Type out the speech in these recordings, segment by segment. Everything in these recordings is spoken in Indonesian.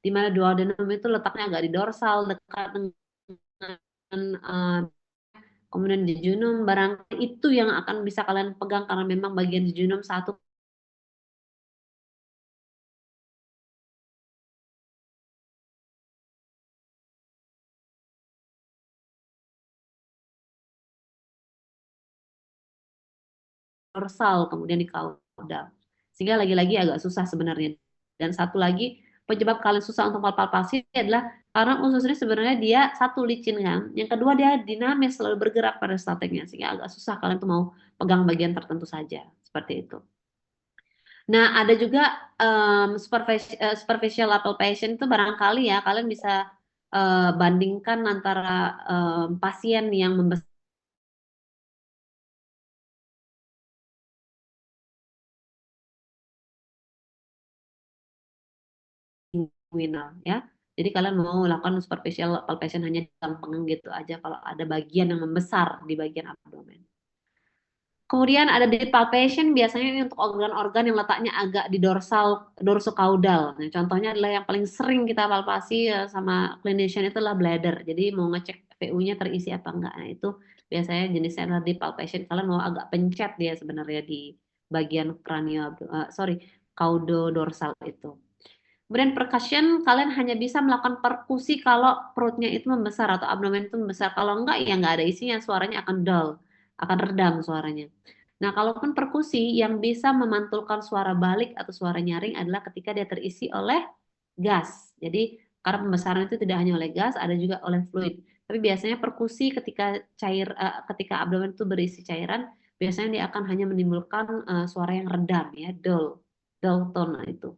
di mana duodenum itu letaknya agak di dorsal, dekat dengan kemudian jejunum, barangkali itu yang akan bisa kalian pegang karena memang bagian jejunum satu dorsal, kemudian di kaudal. Sehingga lagi-lagi agak susah sebenarnya. Dan satu lagi, penyebab kalian susah untuk palpasi adalah karena usus ini sebenarnya dia satu licin kan. Yang kedua dia dinamis, selalu bergerak pada statiknya. Sehingga agak susah kalian tuh mau pegang bagian tertentu saja. Seperti itu. Nah, ada juga superficial palpation itu barangkali ya, kalian bisa bandingkan antara pasien yang membesar inguinal ya. Jadi kalian mau lakukan superficial palpation hanya gampang gitu aja kalau ada bagian yang membesar di bagian abdomen. Kemudian ada deep palpation biasanya ini untuk organ-organ yang letaknya agak di dorsokaudal. Nah, contohnya adalah yang paling sering kita palpasi sama clinician itu adalah bladder. Jadi mau ngecek PU-nya terisi apa enggak. Nah, itu biasanya jenisnya adalah deep palpation. Kalian mau agak pencet dia sebenarnya di bagian caudodorsal itu. Kemudian percussion, kalian hanya bisa melakukan perkusi kalau perutnya itu membesar atau abdomen itu membesar. Kalau enggak, ya enggak ada isinya, suaranya akan dull, akan redam suaranya. Nah, kalaupun perkusi yang bisa memantulkan suara balik atau suara nyaring adalah ketika dia terisi oleh gas. Jadi, karena pembesaran itu tidak hanya oleh gas, ada juga oleh fluid. Tapi biasanya perkusi ketika abdomen itu berisi cairan, biasanya dia akan hanya menimbulkan suara yang redam ya, dull tone itu.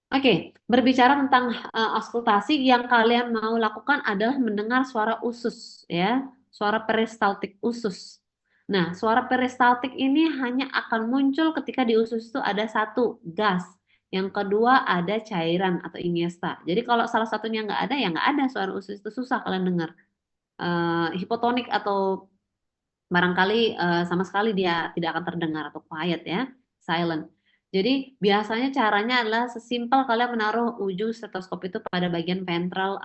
Oke, berbicara tentang auskultasi yang kalian mau lakukan adalah mendengar suara usus ya, suara peristaltik usus. Nah, suara peristaltik ini hanya akan muncul ketika di usus itu ada satu gas, yang kedua ada cairan atau ingesta. Jadi kalau salah satunya nggak ada, ya nggak ada suara usus itu susah kalian dengar. Hipotonik atau barangkali sama sekali dia tidak akan terdengar atau quiet ya, silent. Jadi biasanya caranya adalah sesimpel kalian menaruh ujung stetoskop itu pada bagian ventral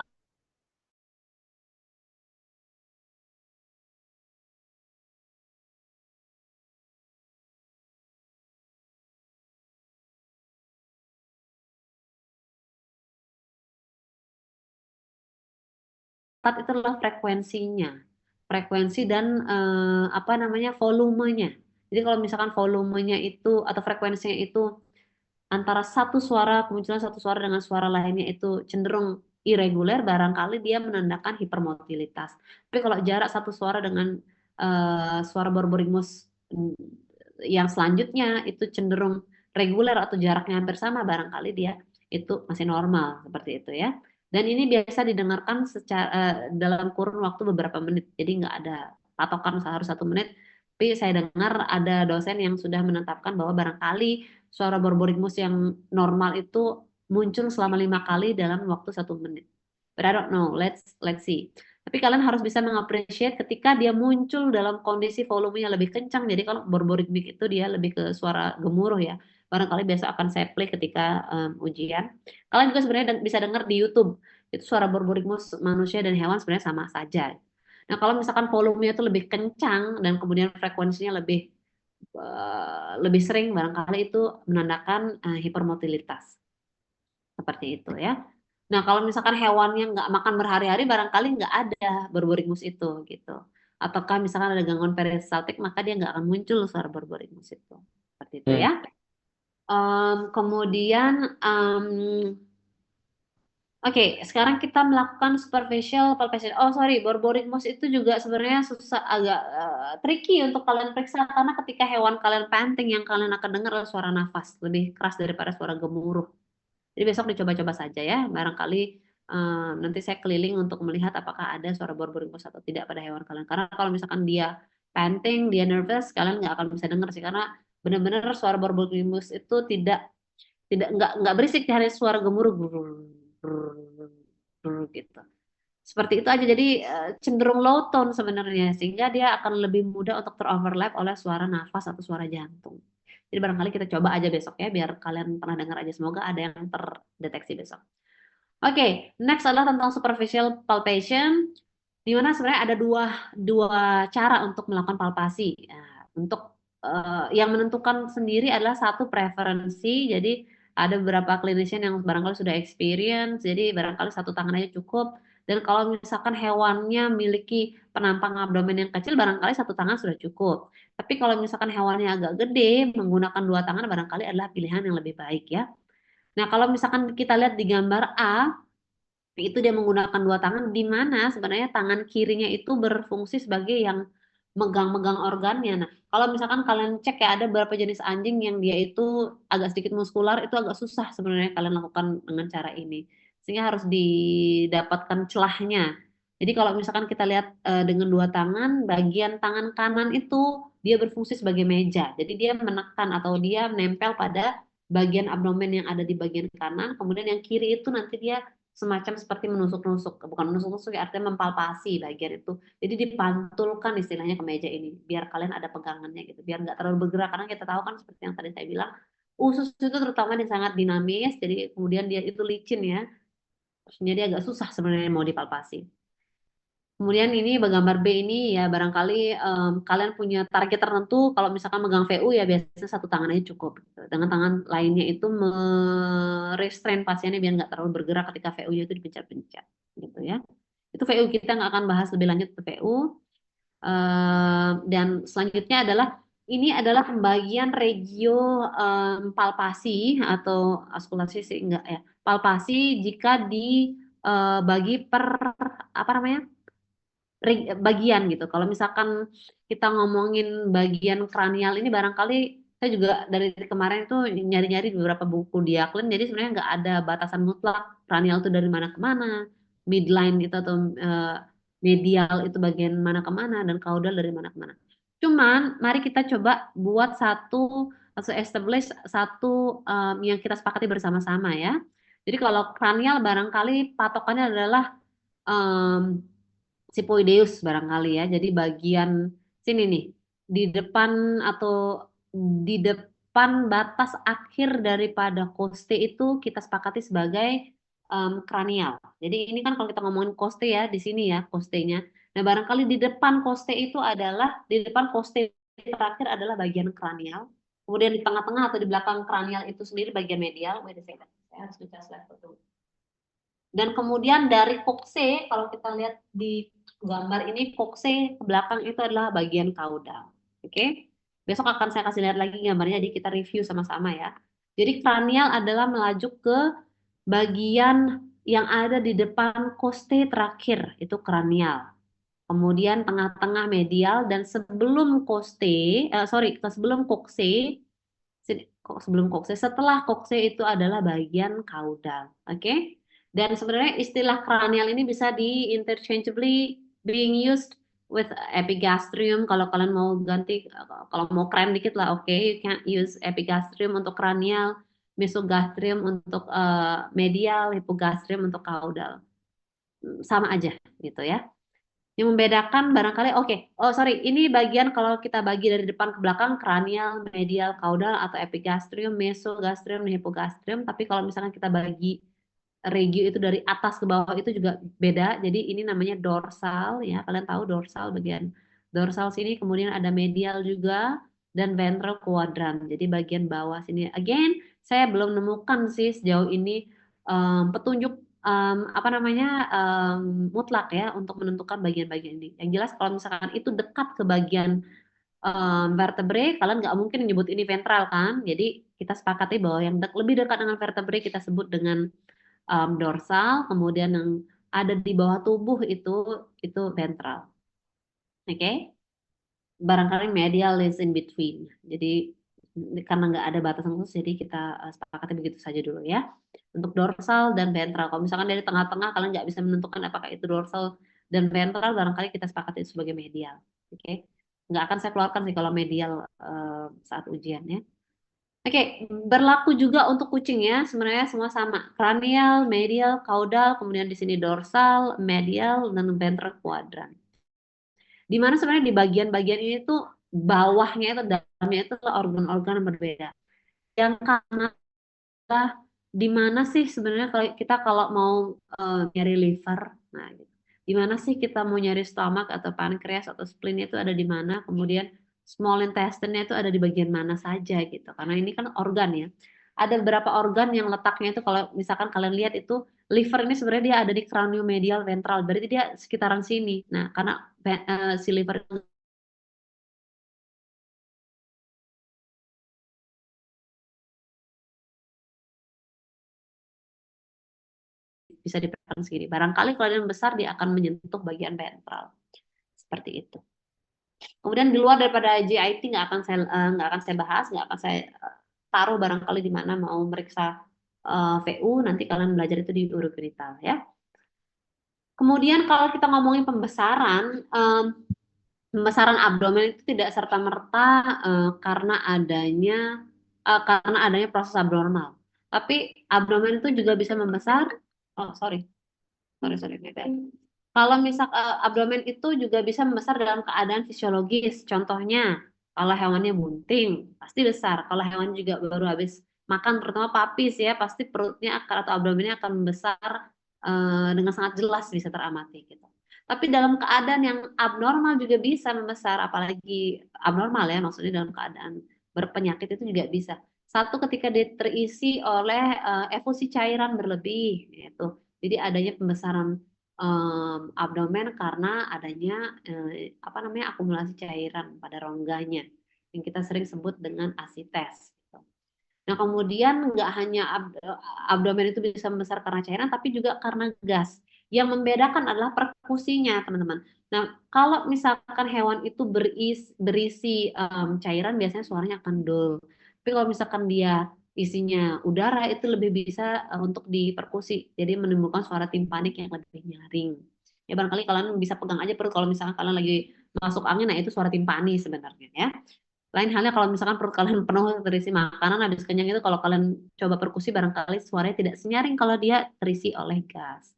atas itu adalah frekuensinya, frekuensi dan apa namanya volumenya. Jadi kalau misalkan volumenya itu atau frekuensinya itu antara satu suara kemunculan satu suara dengan suara lainnya itu cenderung irregular, barangkali dia menandakan hipermotilitas. Tapi kalau jarak satu suara dengan suara borborygmus yang selanjutnya itu cenderung reguler atau jaraknya hampir sama, barangkali dia itu masih normal seperti itu ya. Dan ini biasa didengarkan secara dalam kurun waktu beberapa menit, jadi nggak ada patokan harus 1 menit. Tapi saya dengar ada dosen yang sudah menetapkan bahwa barangkali suara borborygmus yang normal itu muncul selama 5 kali dalam waktu 1 menit. But I don't know, let's see. Tapi kalian harus bisa mengapresiasi ketika dia muncul dalam kondisi volumenya lebih kencang. Jadi kalau borborygmic itu dia lebih ke suara gemuruh ya. Barangkali biasa akan saya play ketika ujian. Kalian juga sebenarnya bisa dengar di YouTube. Itu suara borborygmus manusia dan hewan sebenarnya sama saja. Nah, kalau misalkan volumenya itu lebih kencang dan kemudian frekuensinya lebih sering, barangkali itu menandakan hipermotilitas. Seperti itu ya. Nah, kalau misalkan hewannya nggak makan berhari-hari, barangkali nggak ada borborygmus itu gitu. Ataukah misalkan ada gangguan peristaltik, maka dia nggak akan muncul suara borborygmus itu. Seperti itu ya. Kemudian, oke, sekarang kita melakukan superficial palpation. Oh, sorry, borborygmus itu juga sebenarnya susah, agak tricky untuk kalian periksa karena ketika hewan kalian panting yang kalian akan dengar adalah suara nafas lebih keras daripada suara gemuruh. Jadi besok dicoba-coba saja ya, barangkali nanti saya keliling untuk melihat apakah ada suara borborygmus atau tidak pada hewan kalian. Karena kalau misalkan dia panting, dia nervous, kalian nggak akan bisa dengar sih karena benar-benar suara borborygmus itu tidak nggak berisik, hanya suara gemuruh gitu. Seperti itu aja. Jadi cenderung low tone sebenarnya sehingga dia akan lebih mudah untuk teroverlap oleh suara nafas atau suara jantung. Jadi barangkali kita coba aja besok ya, biar kalian pernah dengar aja. Semoga ada yang terdeteksi besok. Oke, next adalah tentang superficial palpation, di mana sebenarnya ada dua cara untuk melakukan palpasi. Nah, untuk yang menentukan sendiri adalah satu preferensi. Jadi ada beberapa clinician yang barangkali sudah experience, jadi barangkali satu tangan aja cukup. Dan kalau misalkan hewannya memiliki penampang abdomen yang kecil, barangkali satu tangan sudah cukup. Tapi kalau misalkan hewannya agak gede, menggunakan dua tangan barangkali adalah pilihan yang lebih baik ya. Nah, kalau misalkan kita lihat di gambar A, itu dia menggunakan dua tangan, di mana sebenarnya tangan kirinya itu berfungsi sebagai yang megang-megang organnya. Nah, kalau misalkan kalian cek ya, ada beberapa jenis anjing yang dia itu agak sedikit muskular, itu agak susah sebenarnya kalian lakukan dengan cara ini. Sehingga harus didapatkan celahnya. Jadi kalau misalkan kita lihat dengan dua tangan, bagian tangan kanan itu dia berfungsi sebagai meja. Jadi dia menekan atau dia menempel pada bagian abdomen yang ada di bagian kanan, kemudian yang kiri itu nanti dia semacam seperti menusuk-nusuk, bukan menusuk-nusuk ya, artinya mempalpasi bagian itu. Jadi dipantulkan istilahnya ke meja ini, biar kalian ada pegangannya gitu, biar nggak terlalu bergerak, karena kita tahu kan seperti yang tadi saya bilang, usus itu terutama dia sangat dinamis, jadi kemudian dia itu licin ya, jadi agak susah sebenarnya mau dipalpasi. Kemudian ini gambar B ini ya barangkali kalian punya target tertentu, kalau misalkan megang VU ya biasanya satu tangan aja cukup. Gitu. Dengan tangan lainnya itu merestrain pasiennya biar nggak terlalu bergerak ketika VU-nya itu dipencet-pencet gitu ya. Itu VU, kita nggak akan bahas lebih lanjut ke VU. Dan selanjutnya adalah ini adalah pembagian regio palpasi atau auskultasi sih enggak ya. Palpasi jika dibagi per apa namanya? Bagian gitu. Kalau misalkan kita ngomongin bagian kranial ini barangkali saya juga dari kemarin itu nyari-nyari beberapa buku Diaklen, jadi sebenarnya nggak ada batasan mutlak kranial itu dari mana ke mana, midline gitu atau medial itu bagian mana ke mana, dan caudal dari mana ke mana. Cuman mari kita coba buat satu atau establish satu yang kita sepakati bersama-sama ya. Jadi kalau kranial barangkali patokannya adalah um, sipoideus barangkali ya. Jadi bagian sini nih, di depan atau di depan batas akhir daripada koste itu kita sepakati sebagai kranial. Jadi ini kan kalau kita ngomongin koste ya, di sini ya kostenya. Nah, barangkali di depan koste itu adalah, di depan koste terakhir adalah bagian kranial. Kemudian di tengah-tengah atau di belakang kranial itu sendiri bagian medial. Wait a second, saya harus baca slide dulu. Dan kemudian dari kokse, kalau kita lihat di gambar ini, kokse ke belakang itu adalah bagian kaudal. Oke? Besok akan saya kasih lihat lagi gambarnya, jadi kita review sama-sama ya. Jadi kranial adalah melaju ke bagian yang ada di depan koste terakhir, itu kranial. Kemudian tengah-tengah medial, dan sebelum koste, sebelum kokse, setelah kokse itu adalah bagian kaudal. Oke? Dan sebenarnya istilah kranial ini bisa di-interchangeably being used with epigastrium. Kalau kalian mau ganti, kalau mau keren dikit lah, oke, you can use epigastrium untuk kranial, mesogastrium untuk medial, hypogastrium untuk caudal. Sama aja gitu ya. Yang membedakan barangkali, ini bagian kalau kita bagi dari depan ke belakang, kranial, medial, caudal, atau epigastrium, mesogastrium, dan hypogastrium. Tapi kalau misalkan kita bagi regio itu dari atas ke bawah itu juga beda. Jadi ini namanya dorsal ya. Kalian tahu dorsal, bagian dorsal sini, kemudian ada medial juga, dan ventral quadrant. Jadi bagian bawah sini. Again, saya belum menemukan sih sejauh ini petunjuk mutlak ya untuk menentukan bagian-bagian ini. Yang jelas kalau misalkan itu dekat ke bagian vertebrae, kalian nggak mungkin menyebut ini ventral kan. Jadi kita sepakati bahwa yang lebih dekat dengan vertebrae kita sebut dengan dorsal, kemudian yang ada di bawah tubuh itu ventral. Oke? Barangkali medial is in between. Jadi karena nggak ada batasan khusus, jadi kita sepakati begitu saja dulu ya. Untuk dorsal dan ventral. Kalau misalkan dari tengah-tengah kalian nggak bisa menentukan apakah itu dorsal dan ventral, barangkali kita sepakati itu sebagai medial. Oke? Nggak akan saya keluarkan sih kalau medial saat ujian ya. Oke, berlaku juga untuk kucing ya. Sebenarnya semua sama. Cranial, medial, caudal, kemudian di sini dorsal, medial, dan ventral quadrant. Di mana sebenarnya di bagian-bagian ini tuh bawahnya itu dalamnya itu organ-organ yang berbeda. Yang kanan adalah di mana sih sebenarnya kalau kita kalau mau nyari liver, nah gitu. Di mana sih kita mau nyari stomach atau pankreas atau spleen itu ada di mana, kemudian small intestine-nya itu ada di bagian mana saja gitu. Karena ini kan organ ya. Ada beberapa organ yang letaknya itu kalau misalkan kalian lihat itu liver ini sebenarnya dia ada di craniomedial ventral, berarti dia sekitaran sini. Nah, karena si liver itu bisa dipegang segini. Barangkali kalau yang besar dia akan menyentuh bagian ventral. Seperti itu. Kemudian di luar daripada GIT nggak akan saya bahas, nggak akan saya taruh barangkali di mana mau meriksa VU, nanti kalian belajar itu di urogenital ya. Kemudian kalau kita ngomongin pembesaran, pembesaran abdomen itu tidak serta-merta karena adanya proses abnormal. Tapi abdomen itu juga bisa membesar. Oh, sorry. Sorry, beda. Kalau misal abdomen itu juga bisa membesar dalam keadaan fisiologis. Contohnya, kalau hewannya bunting, pasti besar. Kalau hewan juga baru habis makan, terutama papis ya, pasti perutnya akan atau abdomennya akan membesar dengan sangat jelas bisa teramati gitu. Tapi dalam keadaan yang abnormal juga bisa membesar, apalagi abnormal ya, maksudnya dalam keadaan berpenyakit itu juga bisa. Satu ketika dia terisi oleh efusi cairan berlebih, gitu. Jadi adanya pembesaran abdomen karena adanya apa namanya akumulasi cairan pada rongganya yang kita sering sebut dengan asites. Gitu. Nah kemudian nggak hanya abdomen itu bisa membesar karena cairan, tapi juga karena gas. Yang membedakan adalah perkusinya, teman-teman. Nah kalau misalkan hewan itu berisi cairan, biasanya suaranya akan dull. Tapi kalau misalkan dia isinya udara itu lebih bisa untuk diperkusi, jadi menimbulkan suara timpanik yang lebih nyaring. Ya barangkali kalian bisa pegang aja perut kalau misalkan kalian lagi masuk angin, nah itu suara timpani sebenarnya ya. Lain halnya kalau misalkan perut kalian penuh terisi makanan habis kenyang itu kalau kalian coba perkusi barangkali suaranya tidak senyaring kalau dia terisi oleh gas.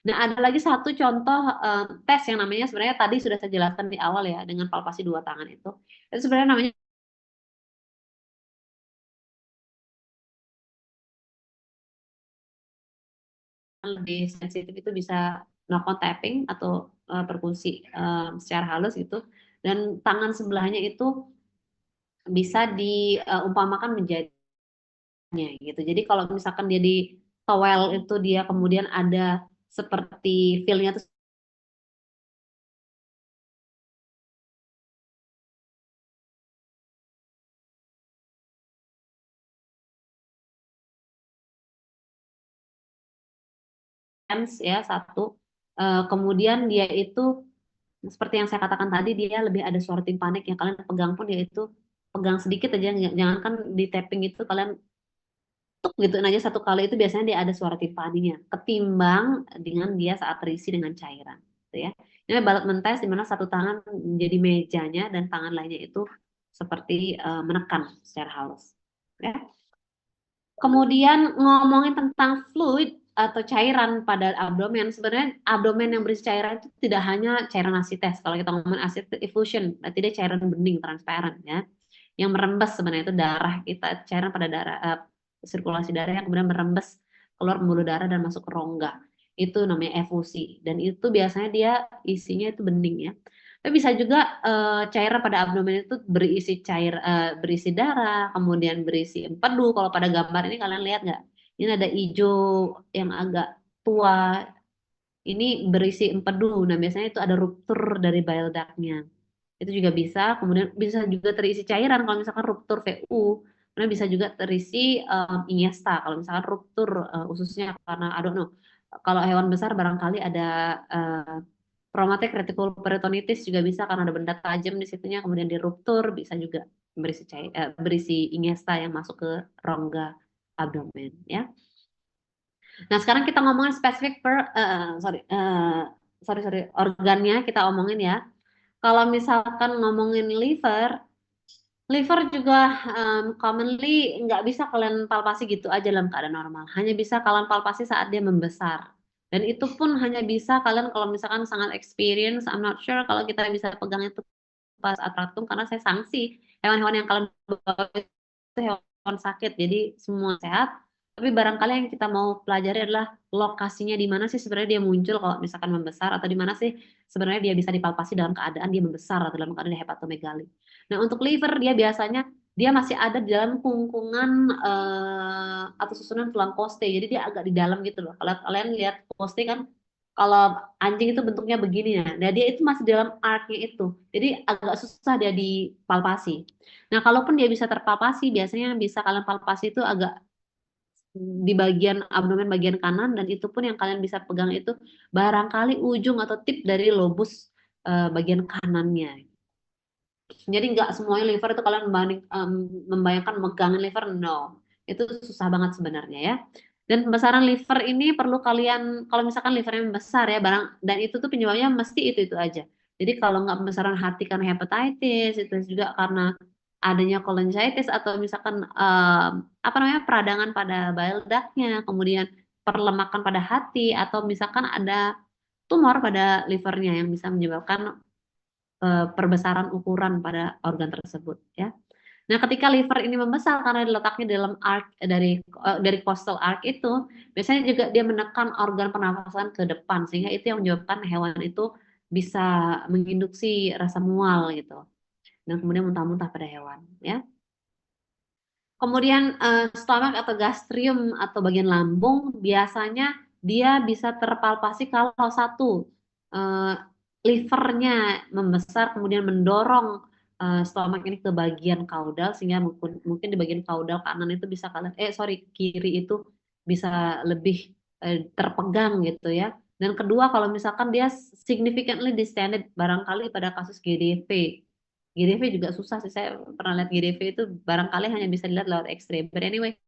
Nah ada lagi satu contoh tes yang namanya sebenarnya tadi sudah saya jelaskan di awal ya dengan palpasi dua tangan itu. Itu sebenarnya namanya lebih sensitif itu bisa melakukan tapping atau perkusi secara halus gitu dan tangan sebelahnya itu bisa diumpamakan menjadinya gitu. Jadi kalau misalkan dia di towel itu dia kemudian ada seperti feel-nya tuh sense ya satu. Kemudian dia itu seperti yang saya katakan tadi dia lebih ada suara timpanik yang kalian pegang pun dia itu pegang sedikit aja jangan kan di tapping itu kalian tuk gituin aja satu kali itu biasanya dia ada suara timpaninya ketimbang dengan dia saat terisi dengan cairan gitu ya. Ini balat mentes di mana satu tangan menjadi mejanya dan tangan lainnya itu seperti menekan secara halus ya. Kemudian ngomongin tentang fluid atau cairan pada abdomen, sebenarnya abdomen yang berisi cairan itu tidak hanya cairan asites. Kalau kita ngomongin asites effusion, berarti dia cairan bening, transparan ya. Yang merembes sebenarnya itu darah kita, cairan pada darah, sirkulasi darah yang kemudian merembes keluar pembuluh darah dan masuk ke rongga. Itu namanya efusi. Dan itu biasanya dia isinya itu bening ya. Tapi bisa juga cairan pada abdomen itu berisi darah, kemudian berisi empedu. Kalau pada gambar ini kalian lihat nggak? Ini ada hijau yang agak tua. Ini berisi empedu. Nah biasanya itu ada ruptur dari bile duct-nya. Itu juga bisa. Kemudian bisa juga terisi cairan kalau misalkan ruptur VU. Kemudian bisa juga terisi iniesta kalau misalkan ruptur ususnya karena I don't know. Kalau hewan besar barangkali ada uh, traumatik retikuloperitonitis juga bisa karena ada benda tajam di situnya kemudian diruptur bisa juga berisi iniesta yang masuk ke rongga abdomen ya. Nah sekarang kita ngomongin spesifik sorry organnya kita omongin ya. Kalau misalkan ngomongin liver juga commonly nggak bisa kalian palpasi gitu aja dalam keadaan normal. Hanya bisa kalian palpasi saat dia membesar. Dan itu pun hanya bisa kalian kalau misalkan sangat experience, I'm not sure kalau kita bisa pegang itu pas atratum karena saya sanksi hewan-hewan yang kalian bawa itu hewan sakit, jadi semua sehat. Tapi barangkali yang kita mau pelajari adalah lokasinya di mana sih sebenarnya dia muncul kalau misalkan membesar, atau di mana sih sebenarnya dia bisa dipalpasi dalam keadaan dia membesar atau dalam keadaan dia hepatomegali. Nah, untuk liver dia biasanya dia masih ada di dalam kungkungan atau susunan tulang koste. Jadi dia agak di dalam gitu loh. Kalau kalian lihat koste kan, kalau anjing itu bentuknya begini ya. Nah, dia itu masih dalam arc-nya itu. Jadi agak susah dia dipalpasi. Nah, kalaupun dia bisa terpalpasi, biasanya yang bisa kalian palpasi itu agak di bagian abdomen bagian kanan, dan itu pun yang kalian bisa pegang itu barangkali ujung atau tip dari lobus bagian kanannya. Jadi nggak semuanya liver itu kalian membayangkan megangin liver, no. Itu susah banget sebenarnya ya. Dan pembesaran liver ini perlu kalian, kalau misalkan livernya besar ya, dan itu tuh penyebabnya mesti itu aja. Jadi kalau nggak pembesaran hati karena hepatitis, itu juga karena adanya cholangitis, atau misalkan apa namanya, peradangan pada bile duct-nya, kemudian perlemakan pada hati, atau misalkan ada tumor pada livernya yang bisa menyebabkan perbesaran ukuran pada organ tersebut ya. Nah, ketika liver ini membesar karena letaknya dalam arc dari costal arc itu, biasanya juga dia menekan organ pernafasan ke depan, sehingga itu yang menyebabkan hewan itu bisa menginduksi rasa mual gitu, dan kemudian muntah-muntah pada hewan ya. Kemudian stomach atau gastrium atau bagian lambung biasanya dia bisa terpalpasi kalau satu eh, livernya membesar kemudian mendorong stomach ini ke bagian kaudal, sehingga mungkin di bagian kaudal kanan itu bisa kiri itu bisa lebih terpegang gitu ya. Dan kedua, kalau misalkan dia significantly distended, barangkali pada kasus GDV. GDV juga susah sih, saya pernah lihat GDV itu barangkali hanya bisa dilihat lewat X-ray. But anyway,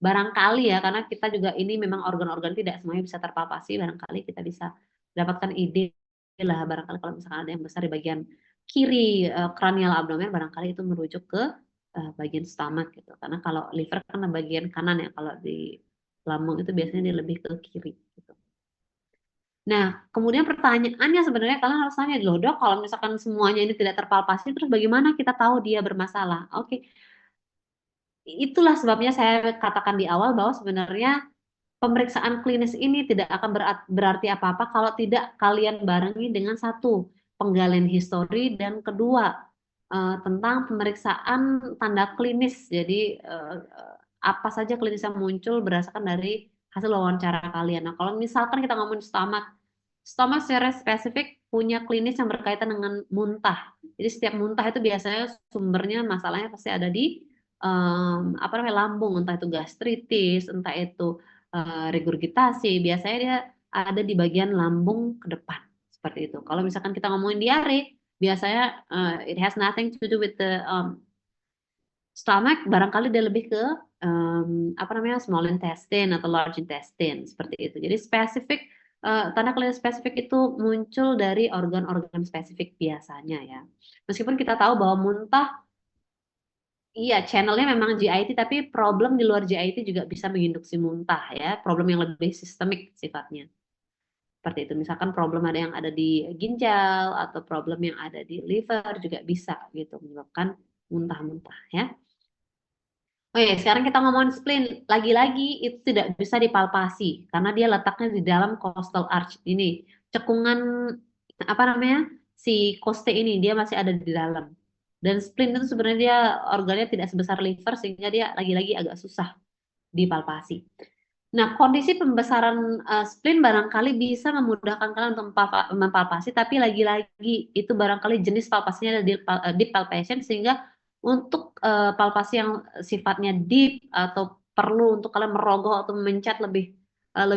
barangkali ya, karena kita juga ini memang organ-organ tidak semuanya bisa terpalpasi, barangkali kita bisa dapatkan ide lah, barangkali kalau misalkan ada yang besar di bagian kiri cranial abdomen, barangkali itu merujuk ke bagian stomach gitu. Karena kalau liver kan bagian kanan ya, kalau di lambung itu biasanya dia lebih ke kiri gitu. Nah, kemudian pertanyaannya sebenarnya kalian harus tanya, loh dok, kalau misalkan semuanya ini tidak terpalpasi, terus bagaimana kita tahu dia bermasalah? Oke, itulah sebabnya saya katakan di awal bahwa sebenarnya pemeriksaan klinis ini tidak akan berarti apa-apa kalau tidak kalian barengi dengan satu, penggalian histori, dan kedua, tentang pemeriksaan tanda klinis. Jadi apa saja klinis yang muncul berdasarkan dari hasil wawancara kalian. Nah, kalau misalkan kita ngomongin stomach secara spesifik punya klinis yang berkaitan dengan muntah. Jadi setiap muntah itu biasanya sumbernya masalahnya pasti ada di apa namanya, lambung, entah itu gastritis, entah itu regurgitasi. Biasanya dia ada di bagian lambung ke depan seperti itu. Kalau misalkan kita ngomongin diare, biasanya it has nothing to do with the stomach, barangkali dia lebih ke apa namanya, small intestine atau large intestine seperti itu. Jadi spesifik tanda klinis spesifik itu muncul dari organ-organ spesifik biasanya ya. Meskipun kita tahu bahwa muntah, iya channelnya memang GIT, tapi problem di luar GIT juga bisa menginduksi muntah ya. Problem yang lebih sistemik sifatnya. Seperti itu. Misalkan problem ada yang ada di ginjal atau problem yang ada di liver juga bisa gitu menyebabkan muntah-muntah ya. Oke, sekarang kita ngomongin spleen. Lagi-lagi itu tidak bisa dipalpasi karena dia letaknya di dalam costal arch ini. Cekungan apa namanya? Si koste ini dia masih ada di dalam. Dan spleen itu sebenarnya dia organnya tidak sebesar liver, sehingga dia lagi-lagi agak susah dipalpasi. Nah, kondisi pembesaran spleen barangkali bisa memudahkan kalian untuk mempalpasi, tapi lagi-lagi itu barangkali jenis palpasinya ada deep palpation, sehingga untuk palpasi yang sifatnya deep atau perlu untuk kalian merogoh atau memencet lebih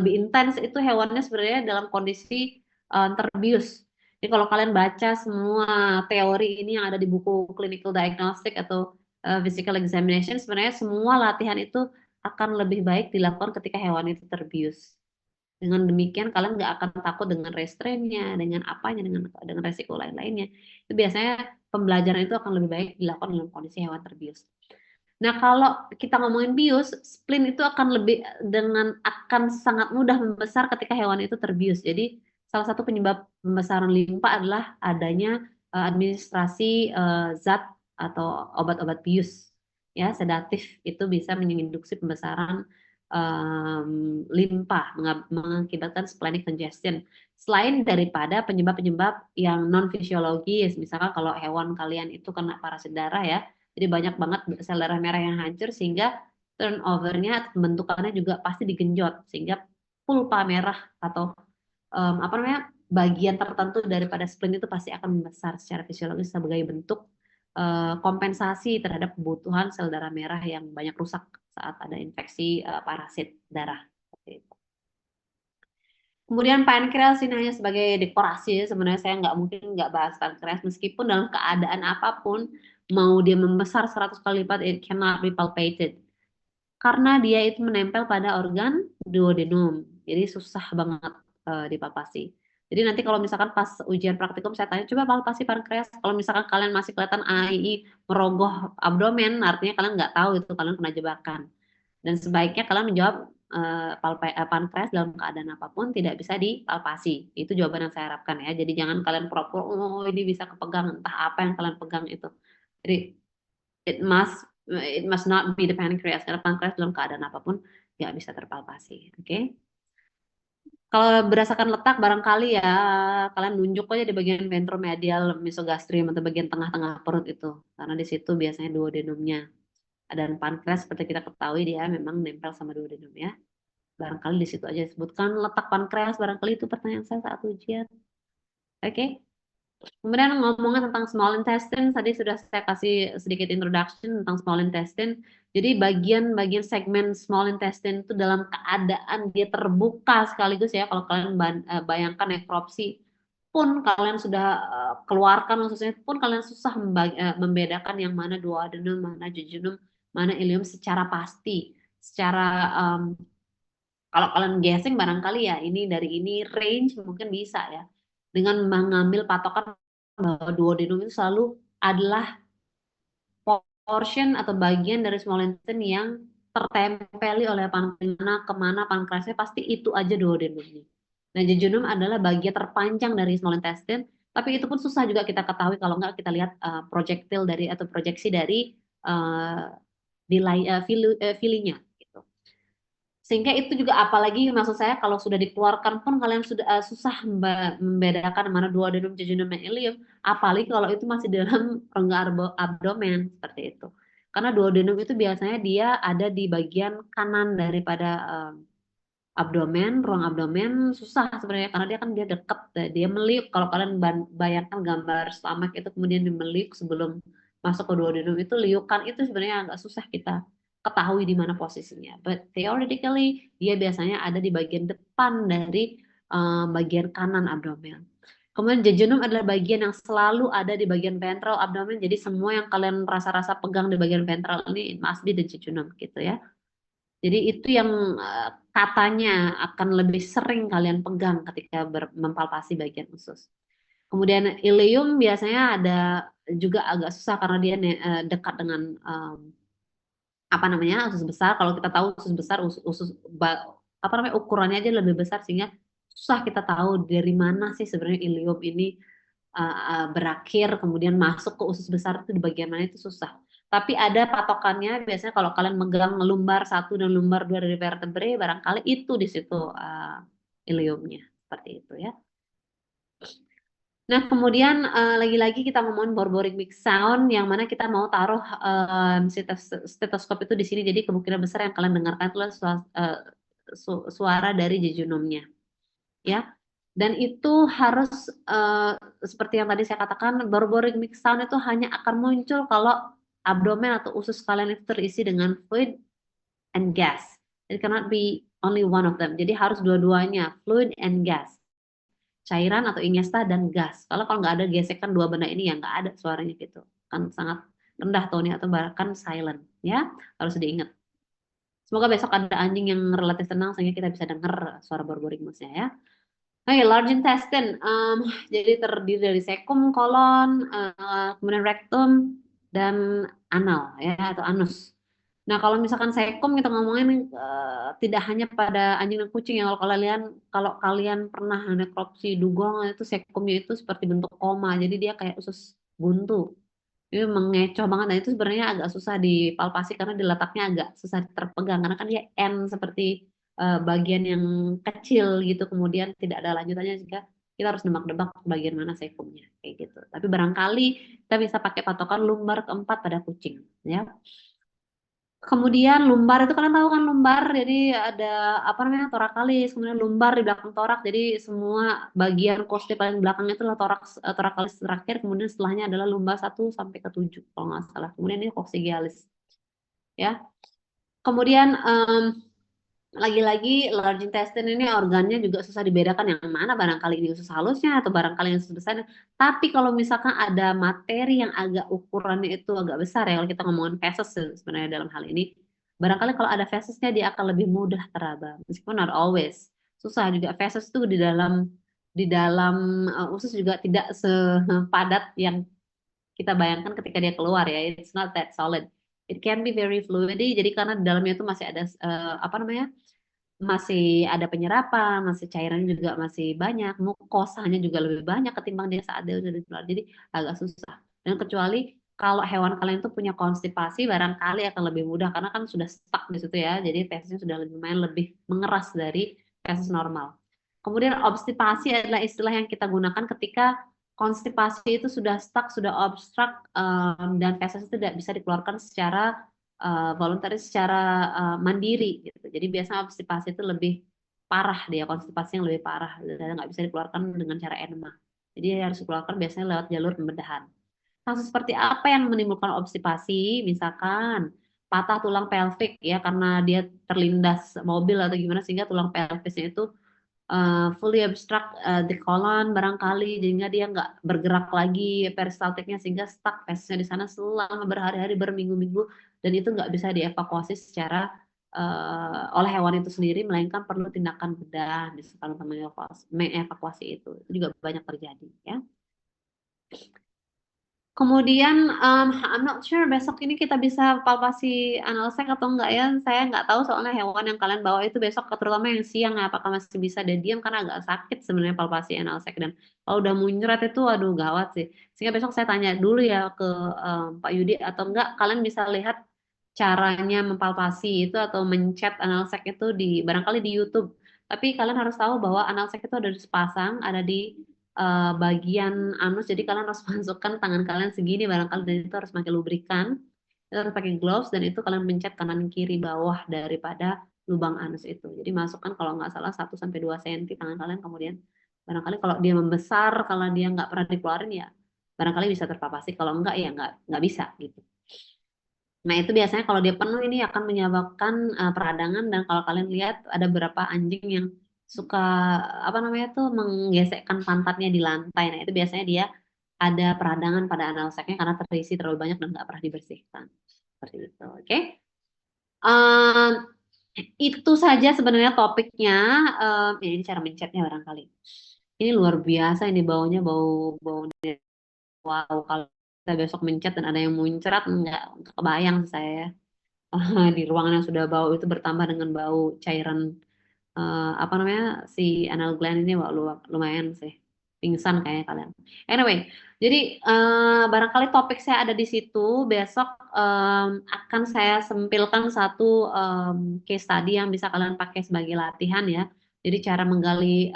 intens, itu hewannya sebenarnya dalam kondisi terbius. Jadi kalau kalian baca semua teori ini yang ada di buku clinical diagnostic atau physical examination, sebenarnya semua latihan itu akan lebih baik dilakukan ketika hewan itu terbius. Dengan demikian kalian nggak akan takut dengan restrainnya, dengan apanya, dengan resiko lain-lainnya. Itu biasanya pembelajaran itu akan lebih baik dilakukan dalam kondisi hewan terbius. Nah, kalau kita ngomongin bius, spleen itu akan sangat mudah membesar ketika hewan itu terbius. Jadi salah satu penyebab pembesaran limpa adalah adanya administrasi zat atau obat-obat bius, ya sedatif itu bisa menginduksi pembesaran limpa, mengakibatkan splenic congestion. Selain daripada penyebab-penyebab yang non fisiologis, misalkan kalau hewan kalian itu kena parasit darah ya, jadi banyak banget sel darah merah yang hancur sehingga turnovernya, pembentukannya juga pasti digenjot sehingga pulpa merah atau apa namanya, bagian tertentu daripada spleen itu pasti akan membesar secara fisiologis sebagai bentuk kompensasi terhadap kebutuhan sel darah merah yang banyak rusak saat ada infeksi parasit darah. Seperti itu. Kemudian pankreas ini hanya sebagai dekorasi, sebenarnya saya nggak mungkin nggak bahas pankreas meskipun dalam keadaan apapun mau dia membesar 100 kali lipat, it cannot be palpated karena dia itu menempel pada organ duodenum, jadi susah banget dipalpasi. Jadi nanti kalau misalkan pas ujian praktikum saya tanya coba palpasi pankreas, kalau misalkan kalian masih kelihatan AII merogoh abdomen, artinya kalian nggak tahu itu kalian kena jebakan. Dan sebaiknya kalian menjawab pankreas dalam keadaan apapun tidak bisa dipalpasi. Itu jawaban yang saya harapkan ya. Jadi jangan kalian pura-pura, oh ini bisa kepegang, entah apa yang kalian pegang itu. Jadi it must not be the pancreas, karena pankreas dalam keadaan apapun nggak bisa terpalpasi. Oke? Kalau berdasarkan letak barangkali ya kalian nunjuk aja di bagian ventromedial mesogastrium atau bagian tengah-tengah perut itu, karena di situ biasanya duodenumnya. Dan pankreas seperti kita ketahui dia memang nempel sama duodenum ya. Barangkali di situ aja disebutkan letak pankreas, barangkali itu pertanyaan saya saat ujian. Oke. Kemudian ngomongin tentang small intestine, tadi sudah saya kasih sedikit introduction tentang small intestine. Jadi bagian-bagian segmen small intestine itu dalam keadaan dia terbuka sekaligus ya. Kalau kalian bayangkan nekropsi pun kalian sudah keluarkan ususnya pun kalian susah membedakan yang mana duodenum, mana jejunum, mana ileum secara pasti. Secara kalau kalian guessing barangkali ya ini dari ini range mungkin bisa ya. Dengan mengambil patokan bahwa duodenum itu selalu adalah portion atau bagian dari small intestine yang tertempeli oleh pankreas, kemana pankreasnya pasti itu aja duodenumnya. Nah, jejunum adalah bagian terpanjang dari small intestine, tapi itu pun susah juga kita ketahui kalau nggak kita lihat projektil dari atau proyeksi dari filinya. Sehingga itu juga apalagi maksud saya kalau sudah dikeluarkan pun kalian sudah susah membedakan mana duodenum, jejunum, dan ileum, apalagi kalau itu masih dalam rongga abdomen seperti itu. Karena duodenum itu biasanya dia ada di bagian kanan daripada abdomen, ruang abdomen susah sebenarnya karena dia dekat, dia meliuk. Kalau kalian bayangkan gambar stomach itu kemudian meliuk sebelum masuk ke duodenum itu liukan itu sebenarnya agak susah kita ketahui di mana posisinya. But theoretically dia biasanya ada di bagian depan dari bagian kanan abdomen. Kemudian jejunum adalah bagian yang selalu ada di bagian ventral abdomen. Jadi semua yang kalian rasa-rasa pegang di bagian ventral ini it must be the jejunum gitu ya. Jadi itu yang katanya akan lebih sering kalian pegang ketika mempalpasi bagian usus. Kemudian ileum biasanya ada juga agak susah karena dia dekat dengan apa namanya usus besar. Kalau kita tahu usus besar, apa namanya ukurannya aja lebih besar sehingga susah kita tahu dari mana sih sebenarnya ileum ini berakhir kemudian masuk ke usus besar itu di bagian mana itu susah. Tapi ada patokannya biasanya kalau kalian megang lumbar 1 dan lumbar 2 dari vertebrae barangkali itu di situ ileumnya seperti itu ya. Nah, kemudian lagi-lagi kita ngomongin borboring mix sound yang mana kita mau taruh stetoskop itu di sini. Jadi kemungkinan besar yang kalian dengarkan itulah suara dari jejunumnya. Ya. Dan itu harus seperti yang tadi saya katakan, borboring mix sound itu hanya akan muncul kalau abdomen atau usus kalian itu terisi dengan fluid and gas. It cannot be only one of them. Jadi harus dua-duanya, fluid and gas. Cairan atau ingesta dan gas. Kalau nggak ada gesekan dua benda ini ya nggak ada suaranya gitu. Kan sangat rendah tone atau bahkan silent. Ya, harus diingat. Semoga besok ada anjing yang relatif tenang sehingga kita bisa dengar suara borboring musnya ya. Oke, large intestine. Jadi terdiri dari sekum, kolon, kemudian rektum, dan anal ya atau anus. Nah, kalau misalkan sekom kita ngomongin tidak hanya pada anjing dan kucing ya. Kalau kalian pernah nekropsi dugong itu sekomnya itu seperti bentuk koma. Jadi dia kayak usus buntu. Itu mengecoh banget. Nah, itu sebenarnya agak susah dipalpasi karena di letaknya agak susah terpegang karena kan dia N seperti bagian yang kecil gitu. Kemudian tidak ada lanjutannya sehingga kita harus nebak-nebak bagian mana sekomnya kayak gitu. Tapi barangkali kita bisa pakai patokan lumbar keempat pada kucing ya. Kemudian lumbar itu kalian tahu kan lumbar, jadi ada apa namanya torakalis, kemudian lumbar di belakang torak, jadi semua bagian koste paling belakangnya itu adalah torakalis terakhir, kemudian setelahnya adalah lumbar 1 sampai ke 7 kalau nggak salah, kemudian ini coccygealis ya. Kemudian lagi-lagi large intestine ini organnya juga susah dibedakan yang mana barangkali ini usus halusnya atau barangkali yang usus besarnya. Tapi kalau misalkan ada materi yang agak ukurannya itu agak besar ya, kalau kita ngomongin feses sebenarnya dalam hal ini, barangkali kalau ada fesesnya dia akan lebih mudah teraba. Meskipun not always. Susah juga feses itu di dalam usus juga tidak sepadat yang kita bayangkan ketika dia keluar ya. It's not that solid. It can be very fluidy. Jadi karena di dalamnya itu masih ada apa namanya? Masih ada penyerapan, masih cairannya juga masih banyak, mukosanya juga lebih banyak ketimbang dia saat dia udah keluar. Jadi agak susah. Dan kecuali kalau hewan kalian tuh punya konstipasi, barangkali akan lebih mudah karena kan sudah stuck di situ ya. Jadi fesesnya sudah lumayan lebih mengeras dari feses normal. Kemudian obstipasi adalah istilah yang kita gunakan ketika konstipasi itu sudah stuck, sudah obstruct, dan feses itu tidak bisa dikeluarkan secara voluntary secara mandiri gitu. Jadi biasanya obstipasi itu lebih parah dia, konstipasi yang lebih parah dan nggak bisa dikeluarkan dengan cara enema. Jadi harus dikeluarkan biasanya lewat jalur pembedahan. Kasus seperti apa yang menimbulkan obstipasi? Misalkan patah tulang pelvik ya karena dia terlindas mobil atau gimana sehingga tulang pelvisnya itu fully obstruct the colon barangkali sehingga dia nggak bergerak lagi peristaltiknya sehingga stuck fesnya di sana selama berhari-hari berminggu-minggu dan itu nggak bisa dievakuasi secara oleh hewan itu sendiri melainkan perlu tindakan bedah misalkan untuk mengevakuasi itu juga banyak terjadi ya. Kemudian, I'm not sure besok ini kita bisa palpasi analsek atau enggak ya. Saya nggak tahu soalnya hewan yang kalian bawa itu besok, terutama yang siang ya, apakah masih bisa dia diam karena agak sakit sebenarnya palpasi analsek dan kalau udah muncrat itu, aduh gawat sih. Sehingga besok saya tanya dulu ya ke Pak Yudi atau enggak kalian bisa lihat caranya mempalpasi itu atau mencet analsek itu di barangkali di YouTube. Tapi kalian harus tahu bahwa analsek itu ada di sepasang, ada di bagian anus jadi kalian harus masukkan tangan kalian segini barangkali dan itu harus pakai lubrikan itu harus pakai gloves dan itu kalian pencet kanan kiri bawah daripada lubang anus itu jadi masukkan kalau nggak salah 1 sampai 2 senti tangan kalian kemudian barangkali kalau dia membesar kalau dia nggak pernah dikeluarin ya barangkali bisa terpapasi kalau enggak ya nggak bisa gitu. Nah, itu biasanya kalau dia penuh ini akan menyebabkan peradangan dan kalau kalian lihat ada beberapa anjing yang suka apa namanya tuh menggesekkan pantatnya di lantai. Nah, itu biasanya dia ada peradangan pada anal sac-nya karena terisi terlalu banyak dan nggak pernah dibersihkan. Seperti itu, oke? Ehm, itu saja sebenarnya topiknya. Ya, ini cara mencetnya barangkali. Ini luar biasa ini baunya bau bau wow kalau kita besok mencet dan ada yang muncrat nggak kebayang saya. Di ruangan yang sudah bau itu bertambah dengan bau cairan apa namanya si anal gland ini wah, lumayan sih pingsan kayaknya kalian. Anyway, jadi barangkali topik saya ada di situ. Besok akan saya sempilkan satu case study yang bisa kalian pakai sebagai latihan ya. Jadi cara menggali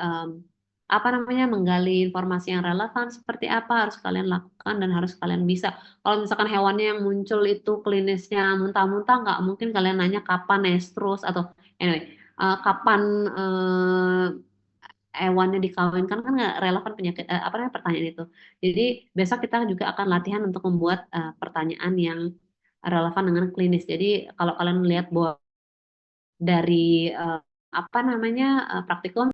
apa namanya menggali informasi yang relevan seperti apa harus kalian lakukan dan harus kalian bisa. Kalau misalkan hewannya yang muncul itu klinisnya muntah-muntah, nggak mungkin kalian nanya kapan estrus atau anyway, kapan hewannya dikawinkan kan nggak relevan penyakit apa namanya pertanyaan itu. Jadi besok kita juga akan latihan untuk membuat pertanyaan yang relevan dengan klinis. Jadi kalau kalian melihat bahwa dari apa namanya praktikum